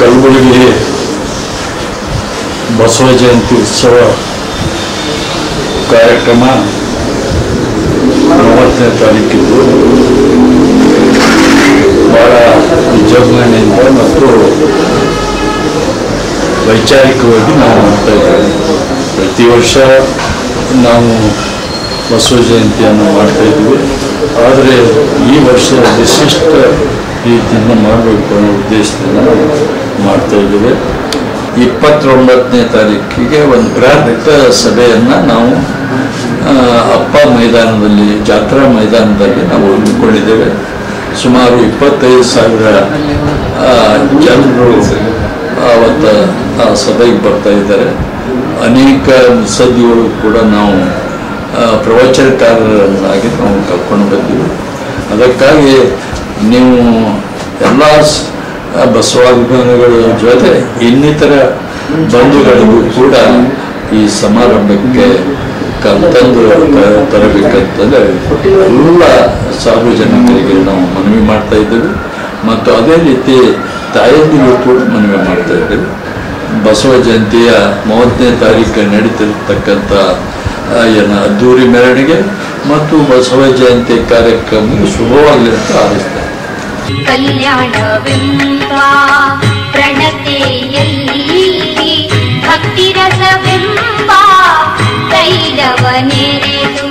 ಕಲಬುರಗಿ ಬಸವ ಜಯಂತಿ ಉತ್ಸವ ಕಾರ್ಯಕ್ರಮ 40ನೇ ತಾರೀಕಿದ್ದು ಬಹಳ ವಿಜೃಂಭಣೆಯಿಂದ ಮತ್ತು ವೈಚಾರಿಕವಾಗಿ ನಾವು ಮಾಡ್ತಾ ಇದ್ದೇವೆ. ಪ್ರತಿ ವರ್ಷ ನಾವು ಬಸವ ಜಯಂತಿಯನ್ನು ಮಾಡ್ತಾ ಇದ್ವಿ. ಆದರೆ ಈ ವರ್ಷ ವಿಶಿಷ್ಟ ರೀತಿಯಿಂದ ಮಾಡಬೇಕು ಅನ್ನೋ ಉದ್ದೇಶದಿಂದ ಮಾಡ್ತಾ ಇದ್ದೇವೆ. 29ನೇ ತಾರೀಕಿಗೆ ಒಂದು ಬೃಹತ್ ಸಭೆಯನ್ನು ನಾವು ಅಪ್ಪ ಮೈದಾನದಲ್ಲಿ, ಜಾತ್ರಾ ಮೈದಾನದಲ್ಲಿ ನಾವು ಹಮ್ಮಿಕೊಂಡಿದ್ದೇವೆ. ಸುಮಾರು 25,000 ಜನರು ಅವತ್ತು ಆ ಸಭೆಗೆ ಬರ್ತಾ ಇದ್ದಾರೆ. ಅನೇಕ ಮುತ್ಸದ್ದಿಗಳು ಕೂಡ ನಾವು ಪ್ರವಚನಕಾರರನ್ನಾಗಿ ನಾವು ಕರ್ಕೊಂಡು ಬಂದಿವಿ. ಅದಕ್ಕಾಗಿ ನೀವು ಎಲ್ಲ ಬಸವಾಭಿಮಾನಿಗಳ ಜೊತೆ ಇನ್ನಿತರ ಬಂಧುಗಳಿಗೂ ಕೂಡ ಈ ಸಮಾರಂಭಕ್ಕೆ ಕರೆತಂದು ತರಬೇಕಂತಂದರೆ ಎಲ್ಲ ಸಾರ್ವಜನಿಕರಿಗೆ ನಾವು ಮನವಿ ಮಾಡ್ತಾ ಇದ್ದೇವೆ. ಮತ್ತು ಅದೇ ರೀತಿ ತಾಯಂದಿಗೂ ಕೂಡ ಮನವಿ ಮಾಡ್ತಾ ಇದ್ದೇವೆ. ಬಸವ ಜಯಂತಿಯ 30ನೇ ತಾರೀಕು ನಡೀತಿರ್ತಕ್ಕಂಥ ಅದ್ದೂರಿ ಮೆರವಣಿಗೆ ಮತ್ತು ಬಸವ ಜಯಂತಿ ಕಾರ್ಯಕ್ರಮ ಶುಭವಾಗಲಿ ಅಂತ ಹಾರೈಸ್ತೇನೆ. ಕಲ್ಯಾಣವೆಂಬ ಪ್ರಣತೆಯಲ್ಲಿ ಭಕ್ತಿರಸವೆಂಬ ತೈಲವನೆರೆದು